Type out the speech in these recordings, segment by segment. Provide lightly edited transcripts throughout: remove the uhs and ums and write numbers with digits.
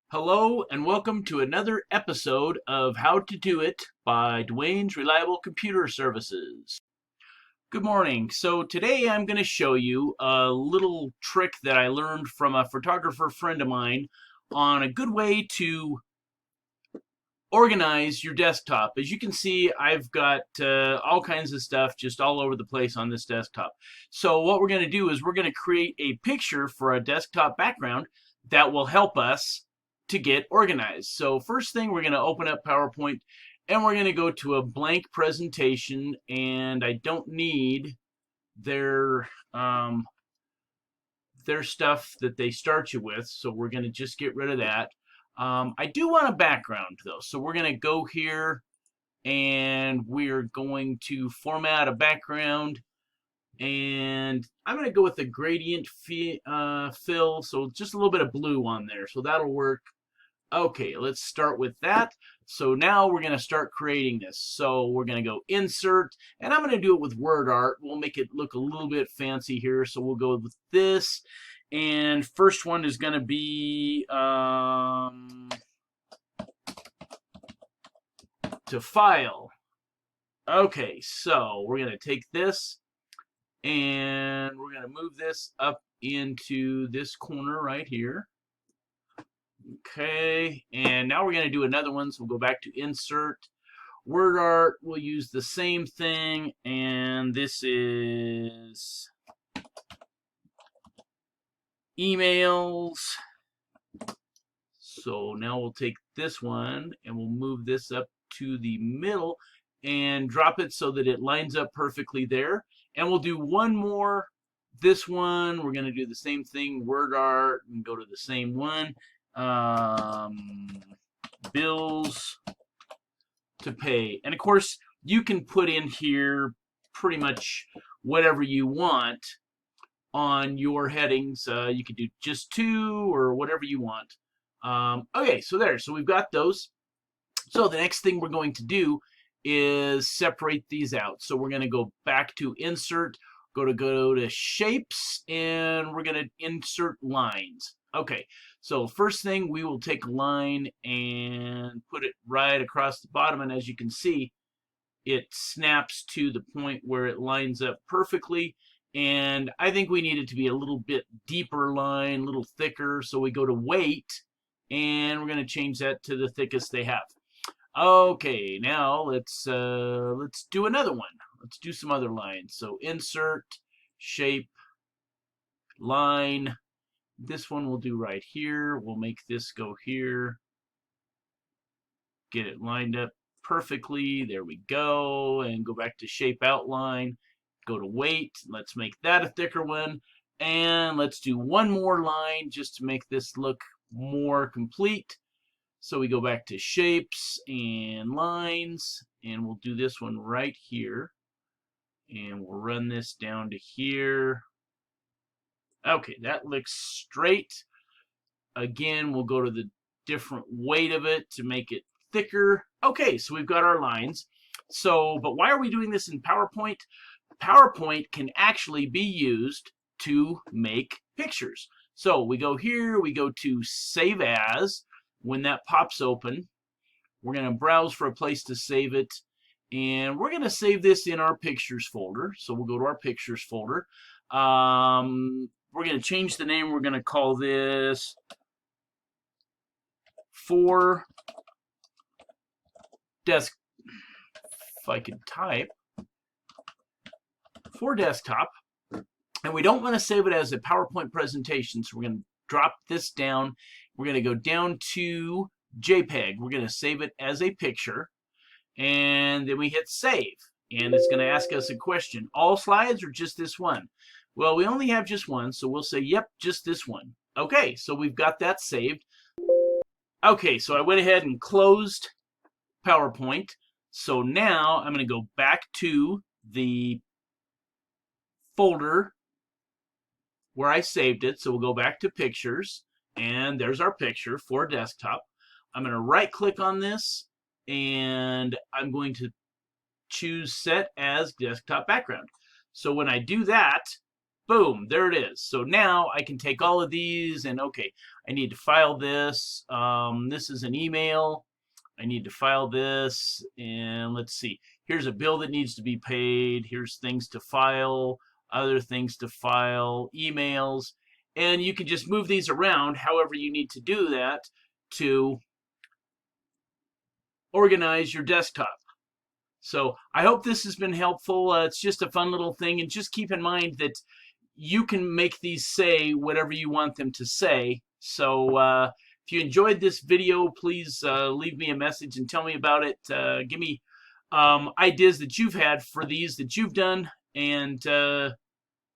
Hello and welcome to another episode of How to Do It by Duane's Reliable Computer Services. Good morning. So today I'm going to show you a little trick that I learned from a photographer friend of mine on a good way to organize your desktop. As you can see, I've got all kinds of stuff just all over the place on this desktop. So what we're going to do is we're going to create a picture for a desktop background that will help us to get organized. So first thing, we're going to open up PowerPoint and we're going to go to a blank presentation, and I don't need their stuff that they start you with, so we're going to just get rid of that. I do want a background though, so we're going to go here and we're going to format a background, and I'm going to go with the gradient fill, so just a little bit of blue on there, so that'll work. Okay, let's start with that. So now we're going to start creating this. So we're going to go insert, and I'm going to do it with word art. We'll make it look a little bit fancy here. So we'll go with this. And first one is going to be to file. Okay, so we're going to take this and we're going to move this up into this corner right here. Okay, and now we're going to do another one, so we'll go back to insert, word art, we'll use the same thing, and this is emails. So now we'll take this one and we'll move this up to the middle and drop it so that it lines up perfectly there. And we'll do one more. This one, we're going to do the same thing, word art, and go to the same one. Bills to pay. And of course, you can put in here pretty much whatever you want on your headings. You could do just two or whatever you want. Okay, so there. So we've got those. So the next thing we're going to do is separate these out. So we're going to go back to insert, go to shapes, and we're going to insert lines. Okay, so first thing, we will take a line and put it right across the bottom, and as you can see, it snaps to the point where it lines up perfectly. And I think we need it to be a little bit deeper line, a little thicker, so we go to weight, and we're going to change that to the thickest they have. Okay, now let's do another one. Let's do some other lines. So insert, shape, line. This one we'll do right here. We'll make this go here. Get it lined up perfectly. There we go. And go back to shape outline. Go to weight. Let's make that a thicker one. And let's do one more line just to make this look more complete. So we go back to shapes and lines, and we'll do this one right here. And we'll run this down to here. Okay, that looks straight. Again, we'll go to the different weight of it to make it thicker. Okay, so we've got our lines. So, but why are we doing this in PowerPoint? PowerPoint can actually be used to make pictures. So we go here, we go to Save As. When that pops open, we're going to browse for a place to save it. And we're going to save this in our Pictures folder. So we'll go to our Pictures folder. We're going to change the name. We're going to call this For Desk. If I could type. For Desktop. And we don't want to save it as a PowerPoint presentation. So we're going to drop this down. We're going to go down to JPEG. We're going to save it as a picture. And then we hit save. And it's going to ask us a question. All slides or just this one? Well, we only have just one, so we'll say, yep, just this one. Okay, so we've got that saved. Okay, so I went ahead and closed PowerPoint. So now I'm going to go back to the folder where I saved it. So we'll go back to Pictures, and there's our picture for desktop. I'm going to right-click on this, and I'm going to choose Set as Desktop Background. So when I do that, Boom, there it is. So now I can take all of these and, okay, I need to file this. This is an email. I need to file this, and let's see. Here's a bill that needs to be paid. Here's things to file, other things to file, emails, and you can just move these around however you need to do that to organize your desktop. So I hope this has been helpful. It's just a fun little thing, and just keep in mind that you can make these say whatever you want them to say. So if you enjoyed this video, please leave me a message and tell me about it. Give me ideas that you've had for these that you've done, and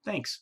thanks.